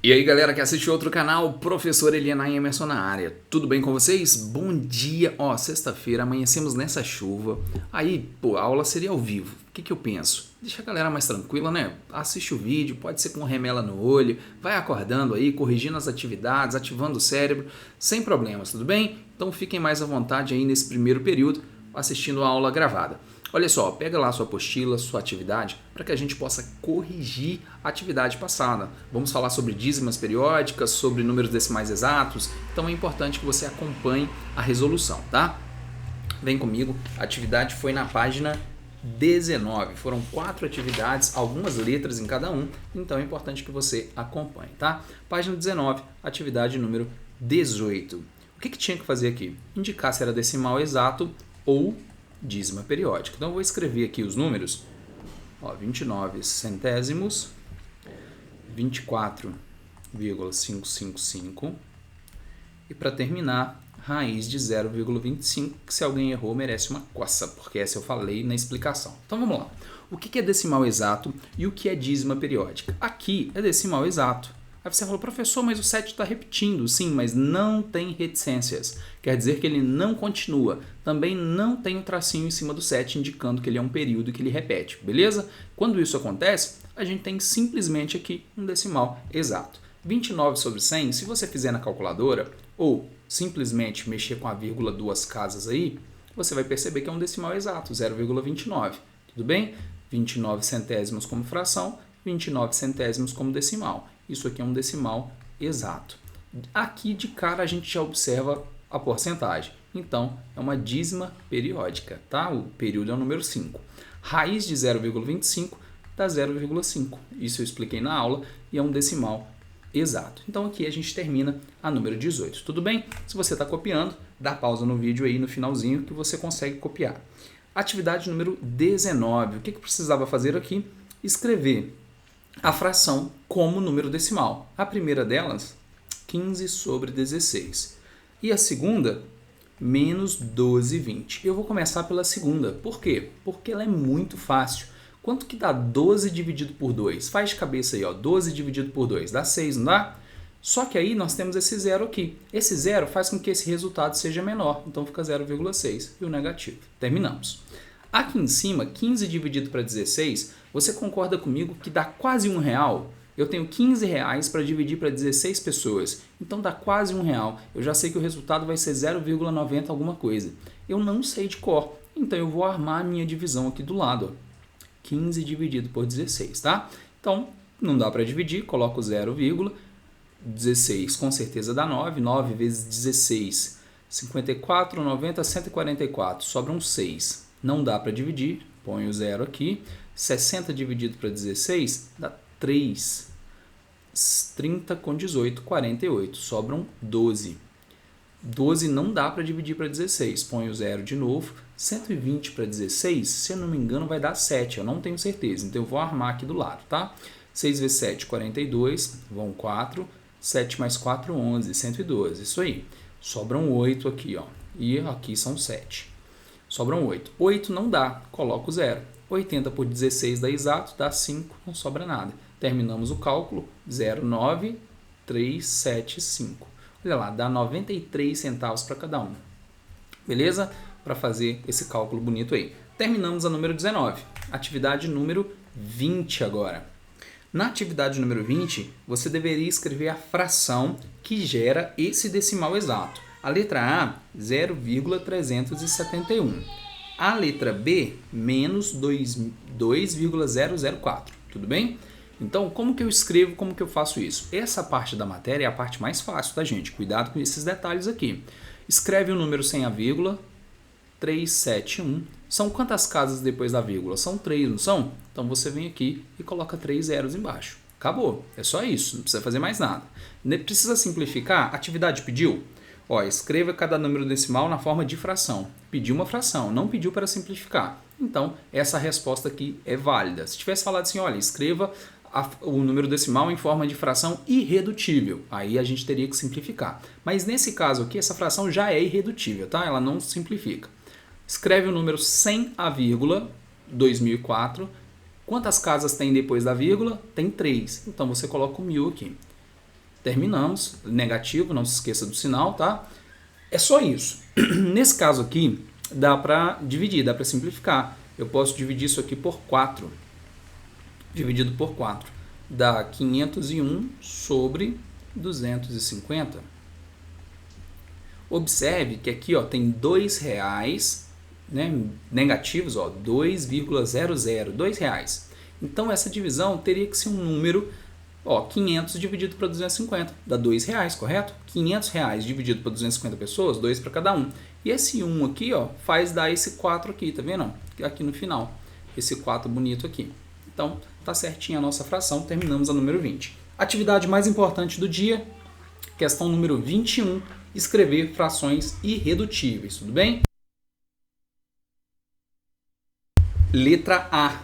E aí galera que assiste outro canal, Professor Eliana e Emerson na área, tudo bem com vocês? Bom dia! Ó, sexta-feira, amanhecemos nessa chuva, aí, pô, a aula seria ao vivo, o que eu penso? Deixa a galera mais tranquila, né? Assiste o vídeo, pode ser com remela no olho, vai acordando aí, corrigindo as atividades, ativando o cérebro, sem problemas, tudo bem? Então fiquem mais à vontade aí nesse primeiro período, assistindo a aula gravada. Olha só, pega lá sua apostila, sua atividade, para que a gente possa corrigir a atividade passada. Vamos falar sobre dízimas periódicas, sobre números decimais exatos, então é importante que você acompanhe a resolução, tá? Vem comigo, a atividade foi na página 19, foram 4 atividades, algumas letras em cada um, então é importante que você acompanhe, tá? Página 19, atividade número 18. O que tinha que fazer aqui? Indicar se era decimal exato ou dízima periódica. Então eu vou escrever aqui os números, ó, 29 centésimos, 24,555 e para terminar, raiz de 0,25, que se alguém errou merece uma coça, porque essa eu falei na explicação. Então vamos lá. O que é decimal exato e o que é dízima periódica? Aqui é decimal exato. Aí você falou, professor, mas o 7 está repetindo. Sim, mas não tem reticências. Quer dizer que ele não continua. Também não tem um tracinho em cima do 7 indicando que ele é um período que ele repete, beleza? Quando isso acontece, a gente tem simplesmente aqui um decimal exato. 29 sobre 100, se você fizer na calculadora, ou simplesmente mexer com a vírgula duas casas aí, você vai perceber que é um decimal exato, 0,29. Tudo bem? 29 centésimos como fração, 29 centésimos como decimal. Isso aqui é um decimal exato. Aqui de cara a gente já observa a porcentagem. Então, é uma dízima periódica, tá? O período é o número 5. Raiz de 0,25 dá 0,5. Isso eu expliquei na aula e é um decimal exato. Então, aqui a gente termina a número 18. Tudo bem? Se você está copiando, dá pausa no vídeo aí no finalzinho que você consegue copiar. Atividade número 19. O que precisava fazer aqui? Escrever a fração como número decimal. A primeira delas, 15 sobre 16. E a segunda, menos 12,20. Eu vou começar pela segunda. Por quê? Porque ela é muito fácil. Quanto que dá 12 dividido por 2? Faz de cabeça aí, ó. 12 dividido por 2. Dá 6, não dá? Só que aí nós temos esse zero aqui. Esse zero faz com que esse resultado seja menor. Então fica 0,6 e o negativo. Terminamos. Aqui em cima, 15 dividido para 16, você concorda comigo que dá quase R$1? Eu tenho 15 reais para dividir para 16 pessoas, então dá quase R$1. Eu já sei que o resultado vai ser 0,90 alguma coisa. Eu não sei de cor, então eu vou armar a minha divisão aqui do lado. Ó. 15 dividido por 16, tá? Então, não dá para dividir, coloco 0,16 com certeza dá 9. 9 vezes 16, 54, 90, 144, sobra um 6. Não dá para dividir, põe o zero aqui. 60 dividido para 16 dá 3. 30 com 18, 48. Sobram 12. 12 não dá para dividir para 16. Põe o zero de novo. 120 para 16, se eu não me engano, vai dar 7. Eu não tenho certeza, então eu vou armar aqui do lado, tá? 6 vezes 7, 42. Vão 4. 7 mais 4, 11. 112. Isso aí. Sobram 8 aqui, ó. E aqui são 7. Sobram 8. 8 não dá, coloco 0. 80 por 16 dá exato, dá 5, não sobra nada. Terminamos o cálculo, 0,9375. Olha lá, dá 93 centavos para cada um. Beleza? Para fazer esse cálculo bonito aí. Terminamos a número 19. Atividade número 20 agora. Na atividade número 20, você deveria escrever a fração que gera esse decimal exato. A letra A, 0,371. A letra B, menos 2,004. Tudo bem? Então, como que eu escrevo, como que eu faço isso? Essa parte da matéria é a parte mais fácil, tá, gente? Cuidado com esses detalhes aqui. Escreve o número sem a vírgula, 371. São quantas casas depois da vírgula? São 3, não são? Então, você vem aqui e coloca 3 zeros embaixo. Acabou. É só isso. Não precisa fazer mais nada. Precisa simplificar? Atividade pediu? Ó, escreva cada número decimal na forma de fração. Pediu uma fração, não pediu para simplificar. Então, essa resposta aqui é válida. Se tivesse falado assim, olha, escreva o número decimal em forma de fração irredutível, aí a gente teria que simplificar. Mas nesse caso aqui, essa fração já é irredutível, tá? Ela não simplifica. Escreve o número sem a vírgula, 2004. Quantas casas tem depois da vírgula? Tem 3. Então, você coloca o 1000 aqui. Terminamos, negativo, não se esqueça do sinal, tá? É só isso. Nesse caso aqui, dá para dividir, dá para simplificar. Eu posso dividir isso aqui por 4. Dividido por 4 dá 501 sobre 250. Observe que aqui ó, tem R$2, né, negativos, ó, 2,00, R$2. Então essa divisão teria que ser um número, ó, 500 dividido para 250, dá R$2, correto? R$500 dividido para 250 pessoas, 2 para cada um. E esse 1 aqui, ó, faz dar esse 4 aqui, tá vendo? Aqui no final, esse 4 bonito aqui. Então, tá certinha a nossa fração, terminamos a número 20. Atividade mais importante do dia, questão número 21, escrever frações irredutíveis, tudo bem? Letra A,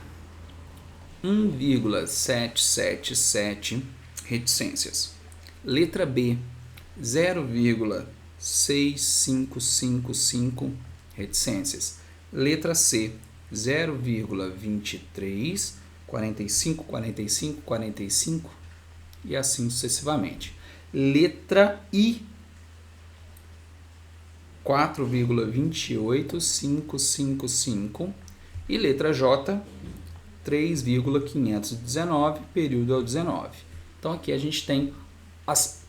1,777 reticências. Letra B, 0,6555 reticências. Letra C, 0,23, 45, 45, 45 e assim sucessivamente. Letra I, 4,28555 e letra J, 3,519, período é o 19. Então aqui a gente tem as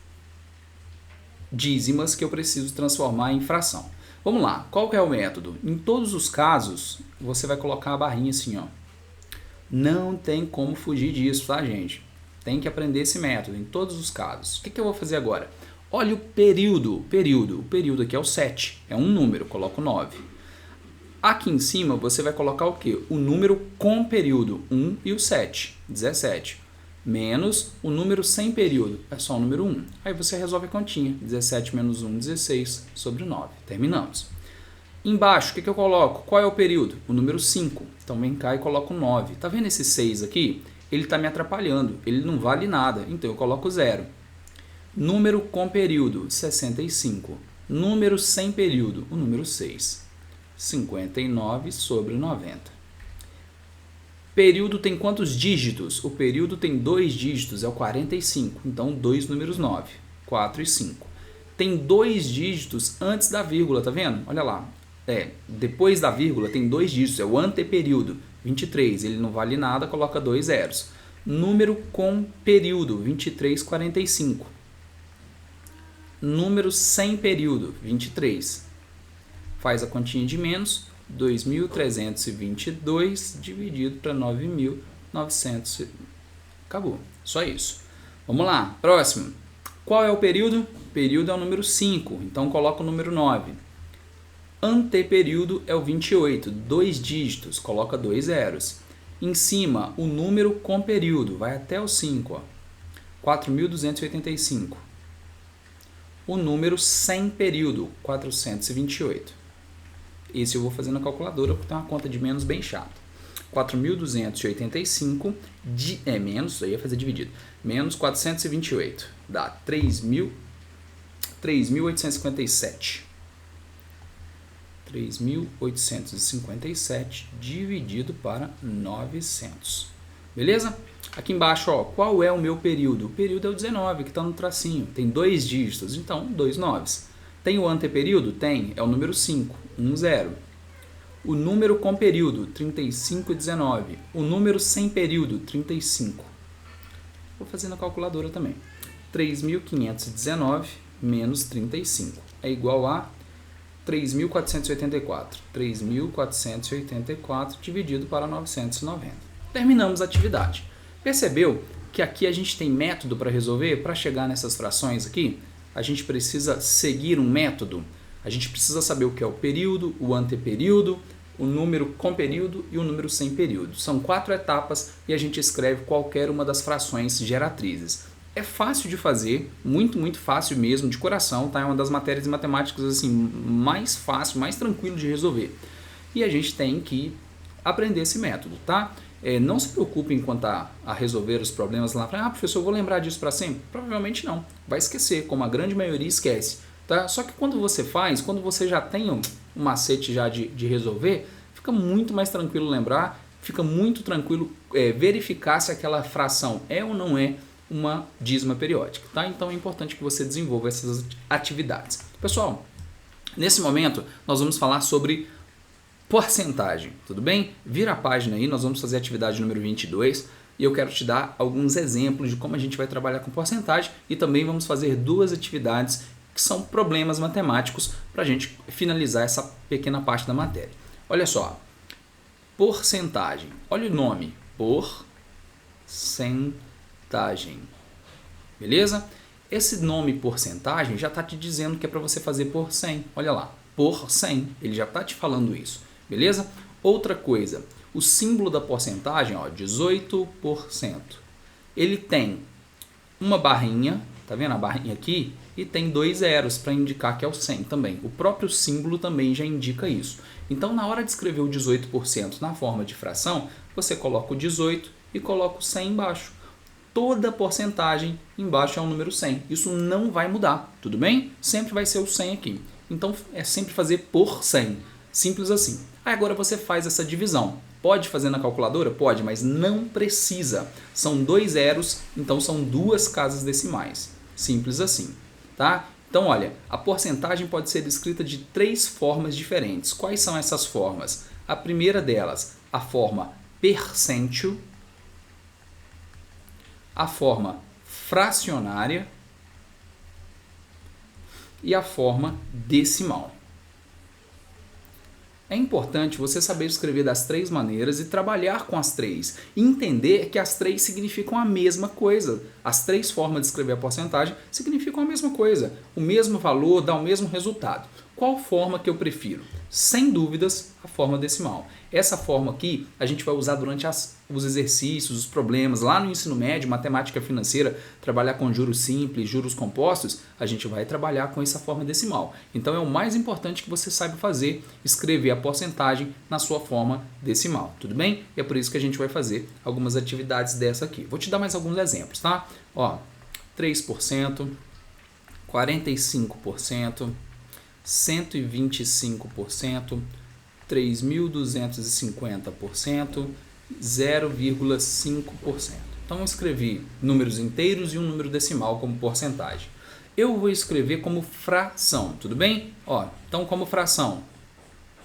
dízimas que eu preciso transformar em fração. Vamos lá, qual que é o método? Em todos os casos, você vai colocar a barrinha assim, ó. Não tem como fugir disso, tá, gente? Tem que aprender esse método em todos os casos. O que eu vou fazer agora? Olha o período. O período aqui é o 7. É um número, coloco 9. Aqui em cima você vai colocar o quê? O número com período, 1 e o 7, 17. Menos o número sem período, é só o número 1. Aí você resolve a continha. 17 menos 1, 16 sobre 9. Terminamos. Embaixo, o que eu coloco? Qual é o período? O número 5. Então vem cá e coloco 9. Tá vendo esse 6 aqui? Ele está me atrapalhando. Ele não vale nada. Então eu coloco 0. Número com período, 65. Número sem período, o número 6. 59 sobre 90. Período tem quantos dígitos? O período tem 2 dígitos, é o 45. Então, 2 números 9. 4 e 5. Tem 2 dígitos antes da vírgula, tá vendo? Olha lá. Depois da vírgula tem 2 dígitos, é o anteperíodo. 23, ele não vale nada, coloca 2 zeros. Número com período, 23, 45. Número sem período, 23. Faz a continha de menos, 2.322 dividido para 9.900. Acabou, só isso. Vamos lá, próximo. Qual é o período? O período é o número 5, então coloca o número 9. Anteperíodo é o 28, 2 dígitos, coloca 2 zeros. Em cima, o número com período, vai até o 5, 4.285. O número sem período, 428. Esse eu vou fazer na calculadora porque tem uma conta de menos bem chata. 4.285 menos, aí ia fazer dividido, menos 428, dá 3.857. 3.857 dividido para 900. Beleza? Aqui embaixo, ó, qual é o meu período? O período é o 19, que está no tracinho. Tem 2 dígitos, então 2 noves. Tem o anteperíodo? Tem, é o número 5, 1, 0. O número com período, 35 e 19. O número sem período, 35. Vou fazer na calculadora também. 3.519 menos 35 é igual a 3.484. 3.484 dividido para 990. Terminamos a atividade. Percebeu que aqui a gente tem método para resolver? Para chegar nessas frações aqui, a gente precisa seguir um método. A gente precisa saber o que é o período, o anteperíodo, o número com período e o número sem período. São 4 etapas e a gente escreve qualquer uma das frações geratrizes. É fácil de fazer, muito, muito fácil mesmo, de coração, tá? É uma das matérias de matemáticas assim, mais fácil, mais tranquilo de resolver. E a gente tem que aprender esse método, tá? Não se preocupem quanto a resolver os problemas lá. Professor, eu vou lembrar disso para sempre? Provavelmente não. Vai esquecer, como a grande maioria esquece. Tá? Só que quando você faz, quando você já tem um macete já de resolver, fica muito mais tranquilo lembrar, fica muito tranquilo verificar se aquela fração é ou não é uma dízima periódica, tá? Então é importante que você desenvolva essas atividades. Pessoal, nesse momento nós vamos falar sobre porcentagem, tudo bem? Vira a página aí, nós vamos fazer a atividade número 22 e eu quero te dar alguns exemplos de como a gente vai trabalhar com porcentagem e também vamos fazer duas atividades que são problemas matemáticos para a gente finalizar essa pequena parte da matéria. Olha só, porcentagem, olha o nome, porcentagem, beleza? Esse nome porcentagem já está te dizendo que é para você fazer por 100, olha lá, por 100, ele já está te falando isso, beleza? Outra coisa, o símbolo da porcentagem, ó, 18%, ele tem uma barrinha, tá vendo a barrinha aqui? E tem 2 zeros para indicar que é o 100 também. O próprio símbolo também já indica isso. Então, na hora de escrever o 18% na forma de fração, você coloca o 18 e coloca o 100 embaixo. Toda porcentagem embaixo é o número 100. Isso não vai mudar, tudo bem? Sempre vai ser o 100 aqui. Então, é sempre fazer por 100. Simples assim. Aí agora você faz essa divisão. Pode fazer na calculadora? Pode, mas não precisa. São 2 zeros, então são 2 casas decimais. Simples assim, tá? Então, olha, a porcentagem pode ser escrita de 3 formas diferentes. Quais são essas formas? A primeira delas, a forma percentile, a forma fracionária e a forma decimal. É importante você saber escrever das 3 maneiras e trabalhar com as 3. E entender que as 3 significam a mesma coisa. As 3 formas de escrever a porcentagem significam a mesma coisa. O mesmo valor dá o mesmo resultado. Qual forma que eu prefiro? Sem dúvidas, a forma decimal. Essa forma aqui a gente vai usar durante os exercícios, os problemas. Lá no ensino médio, matemática financeira, trabalhar com juros simples, juros compostos, a gente vai trabalhar com essa forma decimal. Então é o mais importante que você saiba fazer, escrever a porcentagem na sua forma decimal, tudo bem? E é por isso que a gente vai fazer algumas atividades dessa aqui. Vou te dar mais alguns exemplos, tá? Ó, 3%, 45%, 125%, 3.250%, 0,5%. Então eu escrevi números inteiros e um número decimal como porcentagem. Eu vou escrever como fração, tudo bem? Ó, então como fração,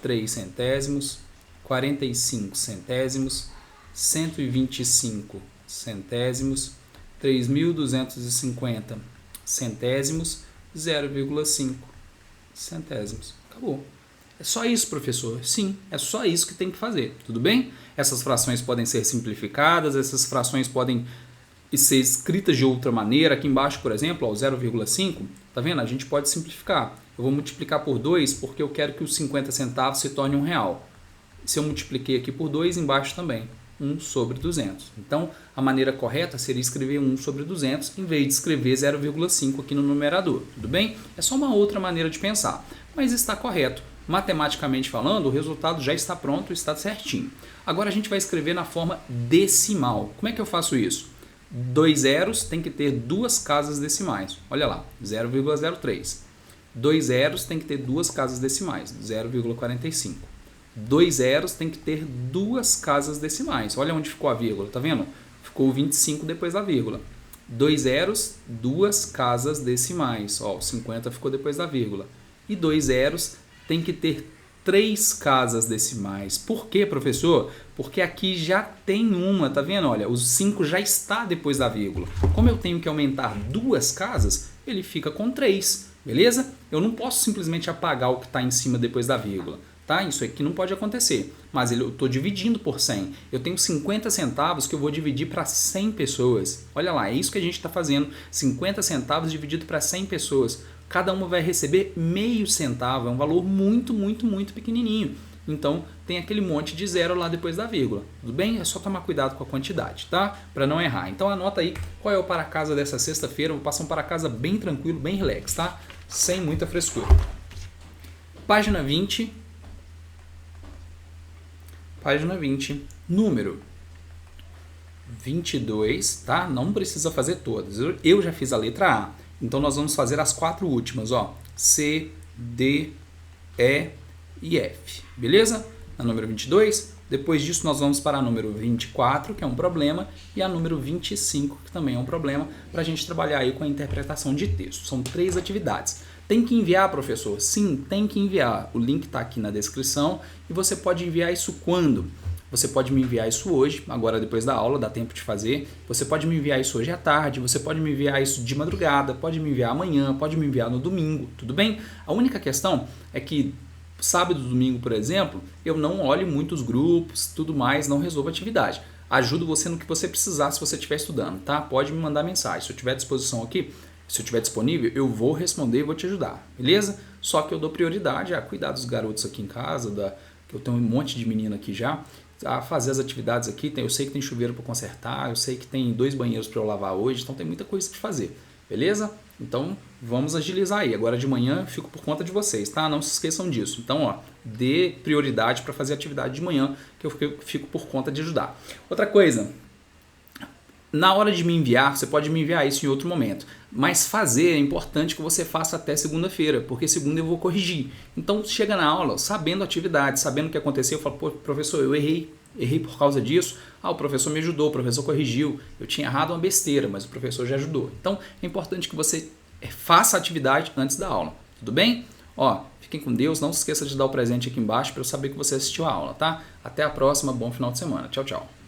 3 centésimos, 45 centésimos, 125 centésimos, 3.250 centésimos, 0,5 centésimos. Acabou. É só isso, professor? Sim, é só isso que tem que fazer, tudo bem? Essas frações podem ser simplificadas, essas frações podem ser escritas de outra maneira. Aqui embaixo, por exemplo, ó, 0,5, tá vendo? A gente pode simplificar. Eu vou multiplicar por 2 porque eu quero que os 50 centavos se torne R$1. Se eu multipliquei aqui por 2, embaixo também, 1 sobre 200. Então, a maneira correta seria escrever 1 sobre 200 em vez de escrever 0,5 aqui no numerador, tudo bem? É só uma outra maneira de pensar, mas está correto. Matematicamente falando, o resultado já está pronto, está certinho. Agora a gente vai escrever na forma decimal. Como é que eu faço isso? 2 zeros tem que ter 2 casas decimais. Olha lá, 0,03. 2 zeros tem que ter 2 casas decimais, 0,45. 2 zeros tem que ter 2 casas decimais. Olha onde ficou a vírgula, tá vendo? Ficou 25 depois da vírgula. 2 zeros, 2 casas decimais. Ó, o 50 ficou depois da vírgula. E 2 zeros tem que ter 3 casas decimais. Por quê, professor? Porque aqui já tem uma, tá vendo? Olha, o 5 já está depois da vírgula. Como eu tenho que aumentar 2 casas, ele fica com 3, beleza? Eu não posso simplesmente apagar o que está em cima depois da vírgula, tá? Isso aqui não pode acontecer. Mas eu estou dividindo por 100. Eu tenho 50 centavos que eu vou dividir para 100 pessoas. Olha lá, é isso que a gente está fazendo. 50 centavos dividido para 100 pessoas. Cada uma vai receber meio centavo, é um valor muito, muito, muito pequenininho. Então, tem aquele monte de zero lá depois da vírgula. Tudo bem? É só tomar cuidado com a quantidade, tá? Para não errar. Então, anota aí qual é o para casa dessa sexta-feira. Vou passar um para casa bem tranquilo, bem relax, tá? Sem muita frescura. Página 20. Página 20. Número 22, tá? Não precisa fazer todas. Eu já fiz a letra A. Então, nós vamos fazer as 4 últimas, ó. C, D, E e F. Beleza? Na número 22, Depois disso, nós vamos para a número 24, que é um problema, e a número 25, que também é um problema, para a gente trabalhar aí com a interpretação de texto. São 3 atividades. Tem que enviar, professor? Sim, tem que enviar. O link está aqui na descrição e você pode enviar isso quando? Você pode me enviar isso hoje, agora depois da aula, dá tempo de fazer. Você pode me enviar isso hoje à tarde, você pode me enviar isso de madrugada, pode me enviar amanhã, pode me enviar no domingo, tudo bem? A única questão é que sábado e domingo, por exemplo, eu não olho muitos grupos, tudo mais, não resolvo a atividade. Ajudo você no que você precisar se você estiver estudando, tá? Pode me mandar mensagem. Se eu tiver à disposição aqui, se eu estiver disponível, eu vou responder e vou te ajudar, beleza? Só que eu dou prioridade a cuidar dos garotos aqui em casa, que eu tenho um monte de menino aqui já, a fazer as atividades aqui. Eu sei que tem chuveiro para consertar, eu sei que tem 2 banheiros para eu lavar hoje, então tem muita coisa para fazer, beleza? Então vamos agilizar aí. Agora de manhã eu fico por conta de vocês, tá? Não se esqueçam disso. Então, ó, dê prioridade para fazer atividade de manhã, que eu fico por conta de ajudar. Outra coisa, na hora de me enviar, você pode me enviar isso em outro momento, mas fazer é importante que você faça até segunda-feira, porque segunda eu vou corrigir. Então chega na aula sabendo a atividade, sabendo o que aconteceu, eu falo, pô, professor, eu errei por causa disso. O professor me ajudou, o professor corrigiu, eu tinha errado uma besteira, mas o professor já ajudou. Então é importante que você faça a atividade antes da aula, tudo bem? Ó, fiquem com Deus, não se esqueça de dar o presente aqui embaixo para eu saber que você assistiu a aula, tá? Até a próxima, bom final de semana, tchau, tchau.